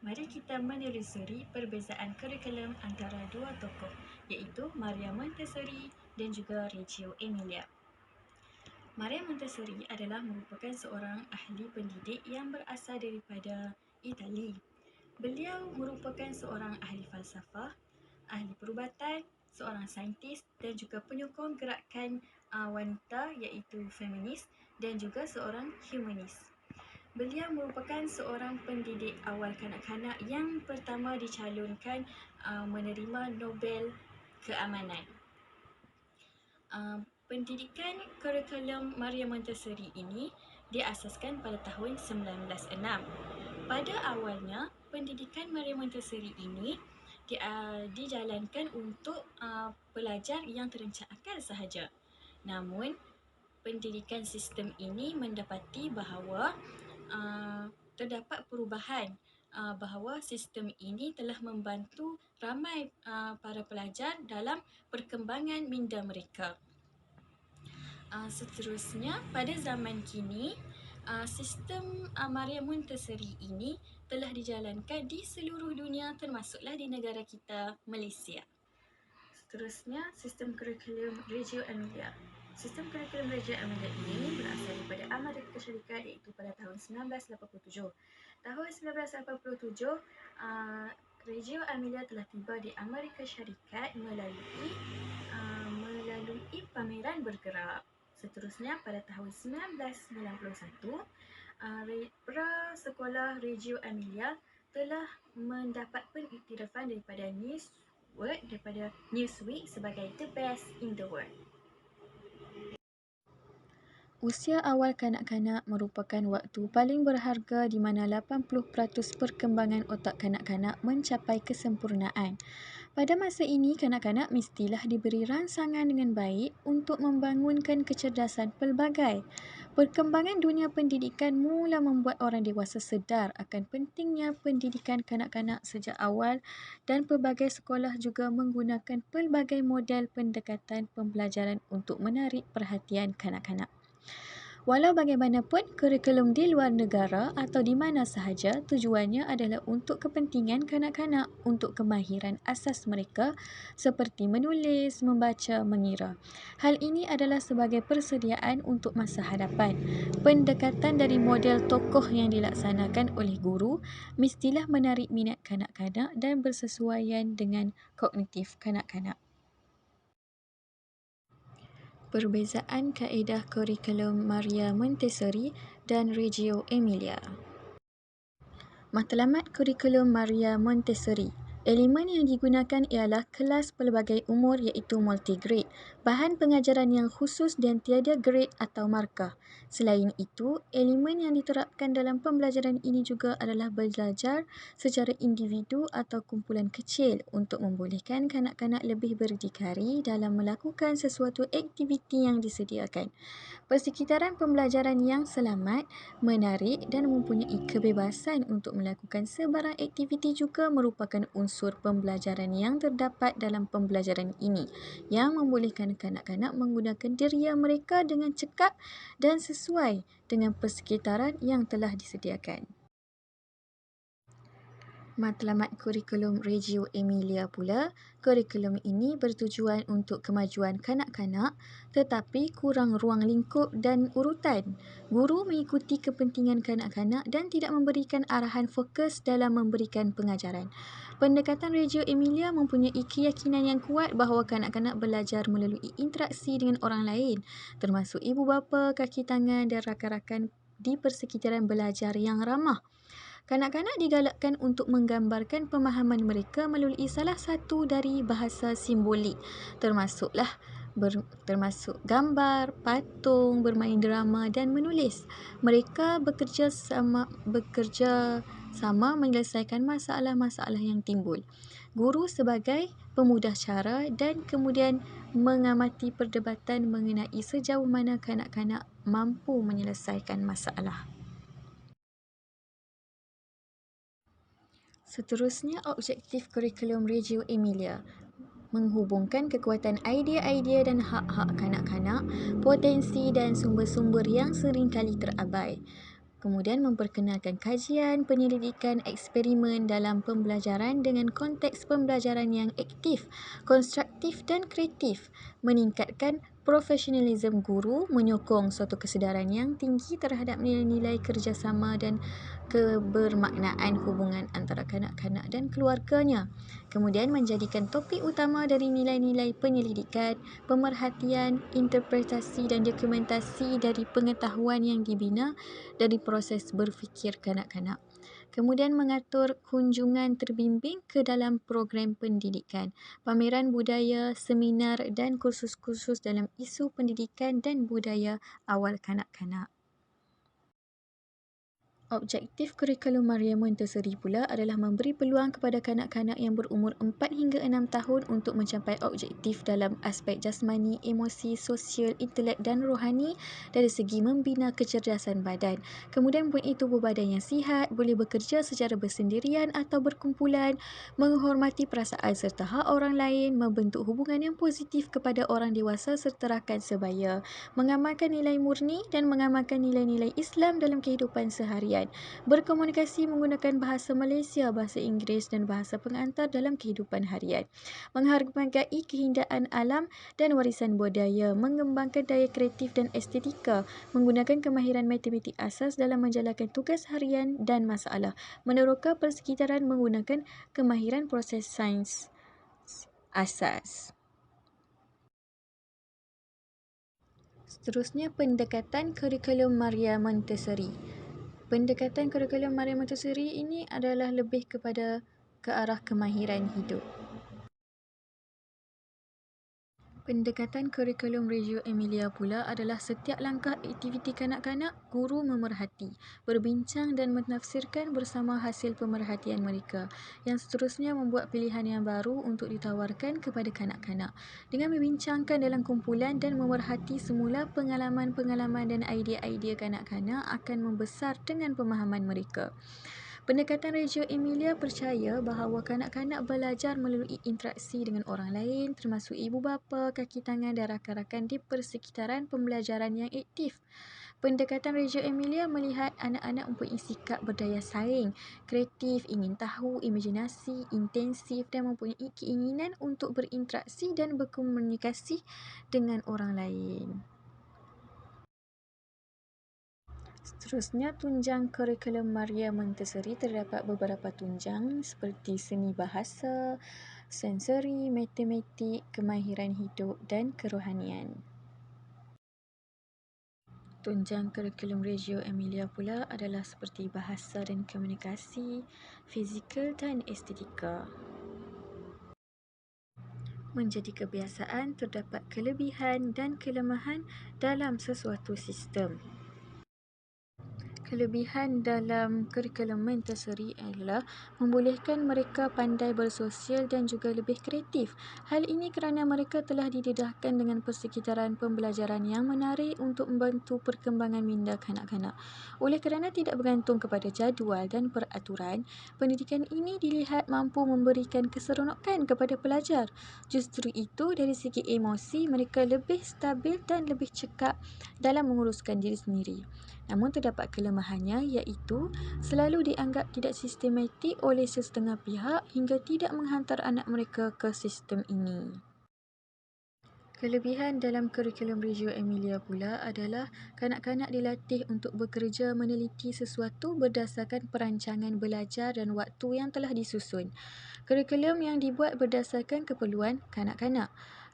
Mari kita menelusuri perbezaan kurikulum antara dua tokoh, iaitu Maria Montessori dan juga Reggio Emilia. Maria Montessori adalah merupakan seorang ahli pendidik yang berasal daripada Itali. Beliau merupakan seorang ahli falsafah, ahli perubatan, seorang saintis dan juga penyokong gerakan wanita iaitu feminis dan juga seorang humanis. Beliau merupakan seorang pendidik awal kanak-kanak yang pertama dicalonkan menerima Nobel Keamanan. Pendidikan kurikulum Maria Montessori ini diasaskan pada tahun 1906. Pada awalnya, pendidikan Maria Montessori ini dijalankan untuk pelajar yang terancang akal sahaja. Namun, pendidikan sistem ini mendapati bahawa terdapat perubahan bahawa sistem ini telah membantu ramai para pelajar dalam perkembangan minda mereka. Seterusnya, pada zaman kini, sistem Maria Montessori ini telah dijalankan di seluruh dunia termasuklah di negara kita, Malaysia. Seterusnya, sistem kurikulum Reggio Emilia. Sistem kurikulum Reggio Emilia ini berasal daripada Amerika Syarikat iaitu pada tahun 1987. Tahun 1987, Reggio Emilia telah tiba di Amerika Syarikat melalui pameran bergerak. Seterusnya, pada tahun 1991, Sekolah Reggio Emilia telah mendapat pengiktirafan daripada Newsweek sebagai the best in the world. Usia awal kanak-kanak merupakan waktu paling berharga di mana 80% perkembangan otak kanak-kanak mencapai kesempurnaan. Pada masa ini, kanak-kanak mestilah diberi rangsangan dengan baik untuk membangunkan kecerdasan pelbagai. Perkembangan dunia pendidikan mula membuat orang dewasa sedar akan pentingnya pendidikan kanak-kanak sejak awal dan pelbagai sekolah juga menggunakan pelbagai model pendekatan pembelajaran untuk menarik perhatian kanak-kanak. Walau bagaimanapun, kurikulum di luar negara atau di mana sahaja tujuannya adalah untuk kepentingan kanak-kanak untuk kemahiran asas mereka seperti menulis, membaca, mengira. Hal ini adalah sebagai persediaan untuk masa hadapan. Pendekatan dari model tokoh yang dilaksanakan oleh guru mestilah menarik minat kanak-kanak dan bersesuaian dengan kognitif kanak-kanak. Perbezaan kaedah kurikulum Maria Montessori dan Reggio Emilia. Matlamat kurikulum Maria Montessori. Elemen yang digunakan ialah kelas pelbagai umur iaitu multigrade, bahan pengajaran yang khusus dan tiada grade atau markah. Selain itu, elemen yang diterapkan dalam pembelajaran ini juga adalah belajar secara individu atau kumpulan kecil untuk membolehkan kanak-kanak lebih berdikari dalam melakukan sesuatu aktiviti yang disediakan. Persekitaran pembelajaran yang selamat, menarik dan mempunyai kebebasan untuk melakukan sebarang aktiviti juga merupakan unsur pembelajaran yang terdapat dalam pembelajaran ini yang membolehkan kanak-kanak menggunakan diri mereka dengan cekap dan sesuai dengan persekitaran yang telah disediakan. Matlamat kurikulum Reggio Emilia pula, kurikulum ini bertujuan untuk kemajuan kanak-kanak tetapi kurang ruang lingkup dan urutan. Guru mengikuti kepentingan kanak-kanak dan tidak memberikan arahan fokus dalam memberikan pengajaran. Pendekatan Reggio Emilia mempunyai keyakinan yang kuat bahawa kanak-kanak belajar melalui interaksi dengan orang lain, termasuk ibu bapa, kaki tangan dan rakan-rakan di persekitaran belajar yang ramah. Kanak-kanak digalakkan untuk menggambarkan pemahaman mereka melalui salah satu dari bahasa simbolik, termasuk gambar, patung, bermain drama dan menulis. Mereka bekerja sama menyelesaikan masalah-masalah yang timbul. Guru sebagai pemudah cara dan kemudian mengamati perdebatan mengenai sejauh mana kanak-kanak mampu menyelesaikan masalah. Seterusnya, objektif kurikulum Reggio Emilia menghubungkan kekuatan idea-idea dan hak-hak kanak-kanak, potensi dan sumber-sumber yang sering kali terabai. Kemudian memperkenalkan kajian, penyelidikan, eksperimen dalam pembelajaran dengan konteks pembelajaran yang aktif, konstruktif dan kreatif. Meningkatkan profesionalisme guru, menyokong suatu kesedaran yang tinggi terhadap nilai-nilai kerjasama dan kebermaknaan hubungan antara kanak-kanak dan keluarganya. Kemudian menjadikan topik utama dari nilai-nilai penyelidikan, pemerhatian, interpretasi dan dokumentasi dari pengetahuan yang dibina dari proses berfikir kanak-kanak. Kemudian mengatur kunjungan terbimbing ke dalam program pendidikan, pameran budaya, seminar dan kursus-kursus dalam isu pendidikan dan budaya awal kanak-kanak. Objektif kurikulum Maria Montessori pula adalah memberi peluang kepada kanak-kanak yang berumur 4 hingga 6 tahun untuk mencapai objektif dalam aspek jasmani, emosi, sosial, intelek dan rohani dari segi membina kecerdasan badan. Kemudian mempunyai tubuh badan yang sihat, boleh bekerja secara bersendirian atau berkumpulan, menghormati perasaan serta hak orang lain, membentuk hubungan yang positif kepada orang dewasa serta rakan sebaya, mengamalkan nilai murni dan mengamalkan nilai-nilai Islam dalam kehidupan seharian, berkomunikasi menggunakan bahasa Malaysia, bahasa Inggeris dan bahasa pengantar dalam kehidupan harian, menghargai keindahan alam dan warisan budaya, mengembangkan daya kreatif dan estetika, menggunakan kemahiran matematik asas dalam menjalankan tugas harian dan masalah, meneroka persekitaran menggunakan kemahiran proses sains asas. Seterusnya, pendekatan kurikulum Maria Montessori. Pendekatan kurikulum Maria Montessori ini adalah lebih kepada ke arah kemahiran hidup. Pendekatan kurikulum Reggio Emilia pula adalah setiap langkah aktiviti kanak-kanak, guru memerhati, berbincang dan menafsirkan bersama hasil pemerhatian mereka, yang seterusnya membuat pilihan yang baru untuk ditawarkan kepada kanak-kanak. Dengan membincangkan dalam kumpulan dan memerhati semula pengalaman-pengalaman dan idea-idea kanak-kanak akan membesar dengan pemahaman mereka. Pendekatan Reggio Emilia percaya bahawa kanak-kanak belajar melalui interaksi dengan orang lain, termasuk ibu bapa, kaki tangan dan rakan-rakan di persekitaran pembelajaran yang aktif. Pendekatan Reggio Emilia melihat anak-anak mempunyai sikap berdaya saing, kreatif, ingin tahu, imajinasi, intensif dan mempunyai keinginan untuk berinteraksi dan berkomunikasi dengan orang lain. Seterusnya, tunjang kurikulum Maria Montessori terdapat beberapa tunjang seperti seni bahasa, sensori, matematik, kemahiran hidup dan kerohanian. Tunjang kurikulum Reggio Emilia pula adalah seperti bahasa dan komunikasi, fizikal dan estetika. Menjadi kebiasaan, terdapat kelebihan dan kelemahan dalam sesuatu sistem. Kelebihan dalam kurikulum Montessori adalah membolehkan mereka pandai bersosial dan juga lebih kreatif. Hal ini kerana mereka telah didedahkan dengan persekitaran pembelajaran yang menarik untuk membantu perkembangan minda kanak-kanak. Oleh kerana tidak bergantung kepada jadual dan peraturan, pendidikan ini dilihat mampu memberikan keseronokan kepada pelajar. Justru itu, dari segi emosi, mereka lebih stabil dan lebih cekap dalam menguruskan diri sendiri. Namun terdapat kelemahannya, iaitu selalu dianggap tidak sistematik oleh sesetengah pihak hingga tidak menghantar anak mereka ke sistem ini. Kelebihan dalam kurikulum Reggio Emilia pula adalah kanak-kanak dilatih untuk bekerja meneliti sesuatu berdasarkan perancangan belajar dan waktu yang telah disusun. Kurikulum yang dibuat berdasarkan keperluan kanak-kanak.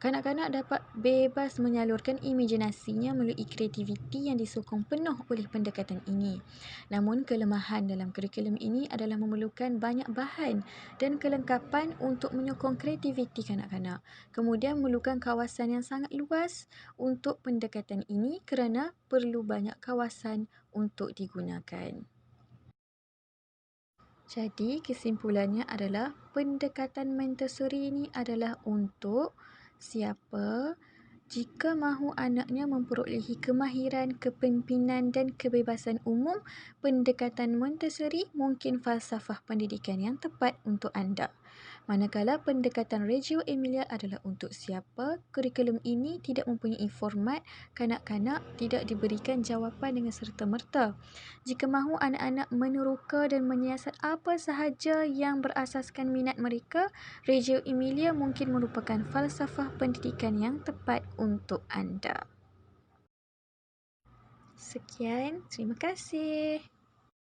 Kanak-kanak dapat bebas menyalurkan imajinasinya melalui kreativiti yang disokong penuh oleh pendekatan ini. Namun, kelemahan dalam kurikulum ini adalah memerlukan banyak bahan dan kelengkapan untuk menyokong kreativiti kanak-kanak. Kemudian, memerlukan kawasan yang sangat luas untuk pendekatan ini kerana perlu banyak kawasan untuk digunakan. Jadi, kesimpulannya adalah pendekatan Montessori ini adalah untuk siapa Jika mahu anaknya memperolehi kemahiran, kepimpinan dan kebebasan umum, pendekatan Montessori mungkin falsafah pendidikan yang tepat untuk anda. Manakala pendekatan Reggio Emilia adalah untuk siapa, kurikulum ini tidak mempunyai format, kanak-kanak tidak diberikan jawapan dengan serta-merta. Jika mahu anak-anak meneroka dan menyiasat apa sahaja yang berasaskan minat mereka, Reggio Emilia mungkin merupakan falsafah pendidikan yang tepat untuk anda. Sekian, terima kasih.